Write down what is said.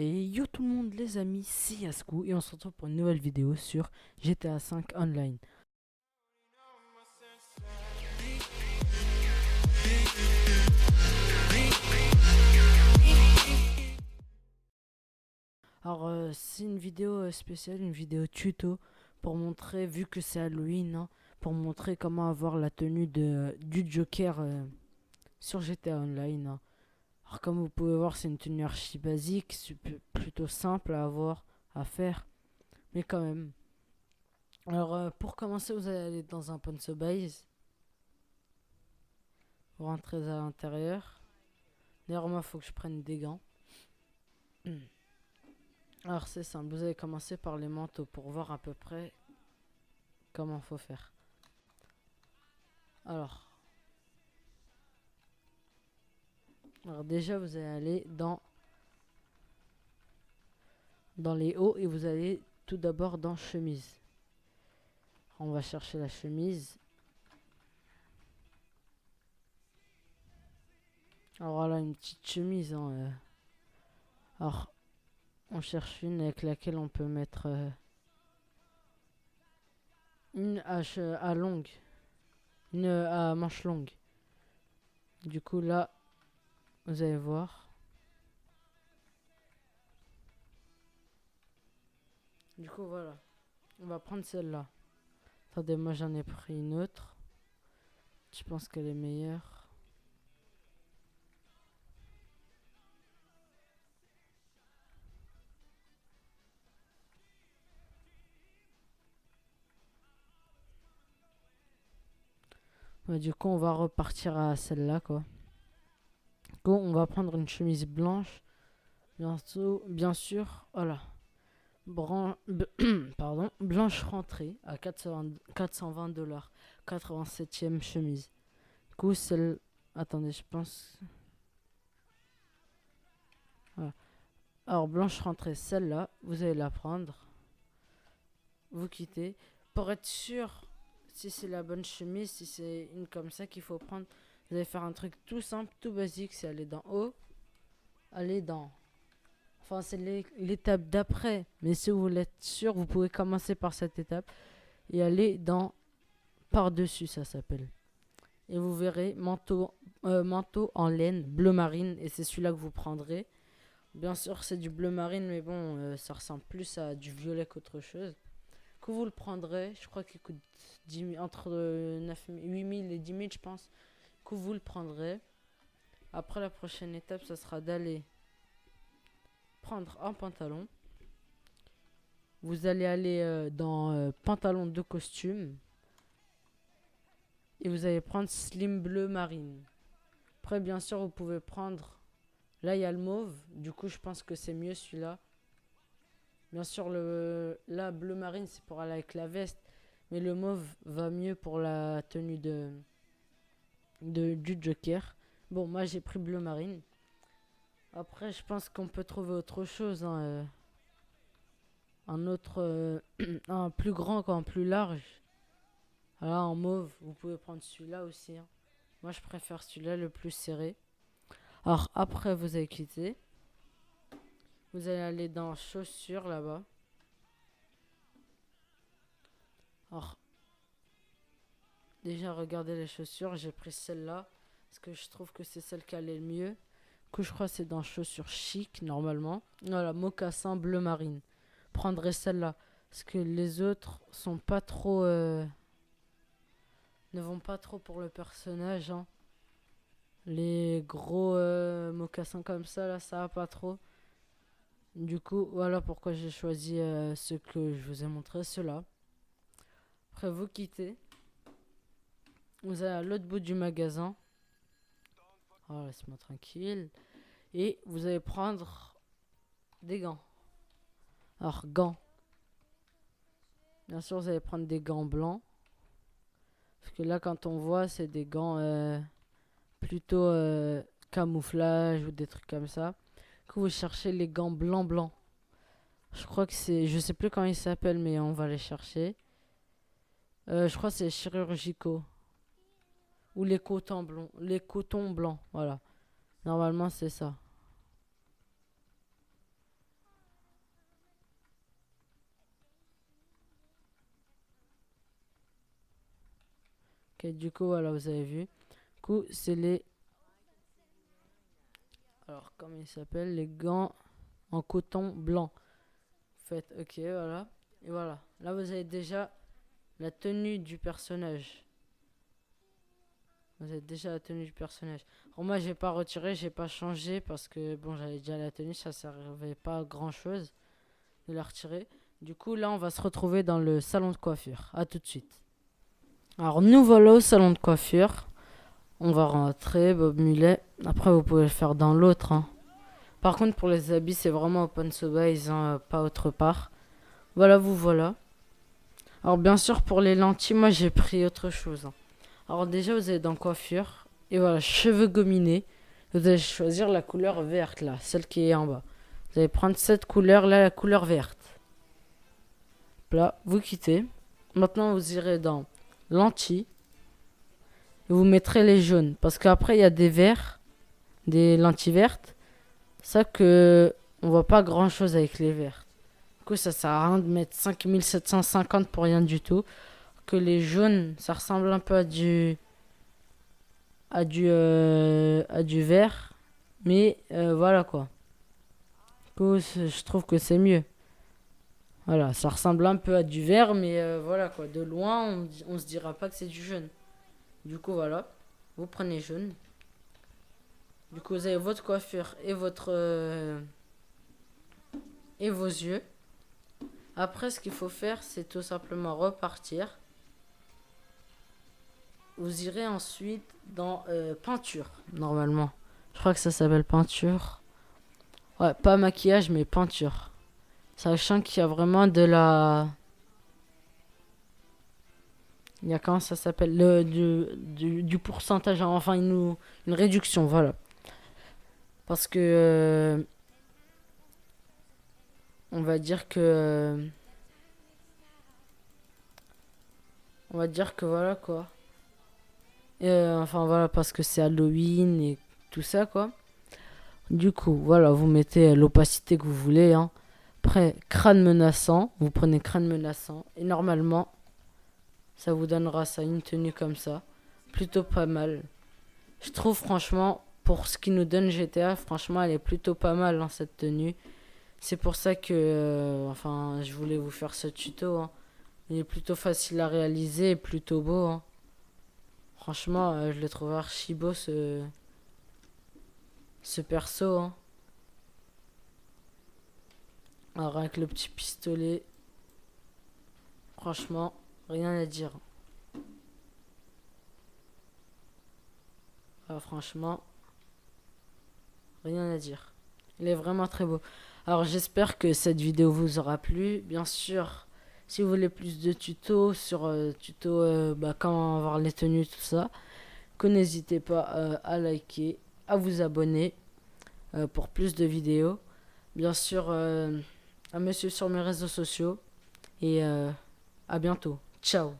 Et yo tout le monde les amis, c'est Yasku et on se retrouve pour une nouvelle vidéo sur GTA 5 Online. Alors c'est une vidéo spéciale, une vidéo tuto pour montrer, vu que c'est Halloween, hein, pour montrer comment avoir la tenue du Joker sur GTA Online, hein. Alors comme vous pouvez voir, c'est une tenue archi basique, plutôt simple à avoir, à faire, mais quand même. Alors pour commencer, vous allez aller dans un Ponzo Base, vous rentrez à l'intérieur. D'ailleurs, moi, il faut que je prenne des gants. Alors, c'est simple. Vous allez commencer par les manteaux pour voir à peu près comment faut faire. Alors, déjà, vous allez aller dans les hauts et vous allez tout d'abord dans chemise. On va chercher la chemise. Alors, voilà, une petite chemise, hein, Alors, on cherche une avec laquelle on peut mettre une hache à longue. Une à manche longue. Du coup, là, vous allez voir. Du coup, voilà. On va prendre celle-là. Attendez, moi j'en ai pris une autre. Je pense qu'elle est meilleure. Ouais, du coup, on va repartir à celle-là, quoi. Du coup, on va prendre une chemise blanche. Bien sûr, voilà. Pardon, blanche rentrée à 420 $. 87e chemise. Du coup, celle. Attendez, je pense. Voilà. Alors, blanche rentrée, celle-là, vous allez la prendre. Vous quittez. Pour être sûr si c'est la bonne chemise, si c'est une comme ça qu'il faut prendre, vous allez faire un truc tout simple, tout basique, c'est aller dans haut, aller dans. Enfin, c'est l'étape d'après, mais si vous voulez être sûr, vous pouvez commencer par cette étape et aller dans par-dessus, ça s'appelle. Et vous verrez manteau en laine bleu marine, et c'est celui-là que vous prendrez. Bien sûr, c'est du bleu marine, mais bon, ça ressemble plus à du violet qu'autre chose. Que vous le prendrez, je crois qu'il coûte 10 000, entre 8 000 et 10 000, je pense. Que vous le prendrez. Après, la prochaine étape, ça sera d'aller prendre un pantalon. Vous allez aller dans pantalon de costume. Et vous allez prendre slim bleu marine. Après, bien sûr, vous pouvez prendre. Là, il y a le mauve. Du coup, je pense que c'est mieux celui-là. Bien sûr, là, bleu marine, c'est pour aller avec la veste. Mais le mauve va mieux pour la tenue du Joker. Bon, moi, j'ai pris bleu marine. Après, je pense qu'on peut trouver autre chose, hein, un autre, un plus grand, quoi, un plus large. Voilà, en mauve, vous pouvez prendre celui-là aussi, hein. Moi, je préfère celui-là, le plus serré. Alors, après, vous allez quitter. Vous allez aller dans chaussures, là-bas. Alors, déjà, regardez les chaussures. J'ai pris celle-là, parce que je trouve que c'est celle qui allait le mieux. Que je crois que c'est dans chaussures chic, normalement. Voilà, mocassin bleu marine. Prendrez celle-là. Parce que les autres sont pas trop... ne vont pas trop pour le personnage, hein. Les gros mocassins comme ça, là, ça va pas trop. Du coup, voilà pourquoi j'ai choisi ce que je vous ai montré, ceux-là. Après, vous quittez. Vous allez à l'autre bout du magasin. Oh, laisse-moi tranquille. Et vous allez prendre des gants. Alors, gants. Bien sûr, vous allez prendre des gants blancs. Parce que là, quand on voit, c'est des gants plutôt camouflage ou des trucs comme ça. Que vous cherchez les gants blancs. Je crois que c'est... Je sais plus comment ils s'appellent, mais on va les chercher. Je crois que c'est chirurgicaux. Ou les cotons blancs. Les cotons blancs, voilà. Normalement, c'est ça. Ok, du coup, voilà, vous avez vu. Du coup, c'est les... Alors, comment ils s'appellent? Les gants en coton blanc. Faites, ok, voilà. Et voilà. Là, vous avez déjà la tenue du personnage. Vous avez déjà la tenue du personnage. Alors moi, j'ai pas retiré, j'ai pas changé parce que bon, j'avais déjà la tenue, ça servait pas à grand chose de la retirer. Du coup, là, on va se retrouver dans le salon de coiffure. À tout de suite. Alors, nous voilà au salon de coiffure. On va rentrer, Bob Mulet. Après, vous pouvez le faire dans l'autre, hein. Par contre, pour les habits, c'est vraiment open space, hein, pas autre part. Voilà, vous voilà. Alors, bien sûr, pour les lentilles, moi, j'ai pris autre chose, hein. Alors, déjà, vous allez dans coiffure. Et voilà, cheveux gominés. Vous allez choisir la couleur verte, là, celle qui est en bas. Vous allez prendre cette couleur, là, la couleur verte. Là, vous quittez. Maintenant, vous irez dans lentilles. Et vous mettrez les jaunes. Parce qu'après, il y a des verts, des lentilles vertes. Ça que on voit pas grand chose avec les verts. Du coup, ça sert à rien de mettre 5750 pour rien du tout. Que les jaunes, ça ressemble un peu à du vert. Mais voilà quoi. Du coup, je trouve que c'est mieux. Voilà, ça ressemble un peu à du vert, mais voilà quoi. De loin, on se dira pas que c'est du jaune. Du coup, voilà. Vous prenez jaune. Du coup, vous avez votre coiffure et et vos yeux. Après, ce qu'il faut faire, c'est tout simplement repartir. Vous irez ensuite dans peinture, normalement. Je crois que ça s'appelle peinture. Ouais, pas maquillage, mais peinture. Sachant qu'il y a vraiment de la... Il y a comment ça s'appelle du pourcentage, enfin une réduction, voilà. Parce que on va dire que on va dire que voilà quoi. Enfin voilà, parce que c'est Halloween et tout ça quoi. Du coup, voilà, vous mettez l'opacité que vous voulez, hein. Après, crâne menaçant, vous prenez crâne menaçant. Et normalement, ça vous donnera ça, une tenue comme ça. Plutôt pas mal. Je trouve franchement, pour ce qu'il nous donne GTA, franchement, elle est plutôt pas mal, hein, cette tenue. C'est pour ça que, enfin, je voulais vous faire ce tuto, hein. Il est plutôt facile à réaliser et plutôt beau, hein. Franchement, je le trouve archi beau ce perso, hein. Alors avec le petit pistolet, franchement, rien à dire. Ah, franchement, rien à dire. Il est vraiment très beau. Alors j'espère que cette vidéo vous aura plu. Bien sûr, si vous voulez plus de tutos sur comment avoir les tenues, tout ça, que n'hésitez pas à liker, à vous abonner pour plus de vidéos. Bien sûr, à me suivre sur mes réseaux sociaux. Et à bientôt. Ciao.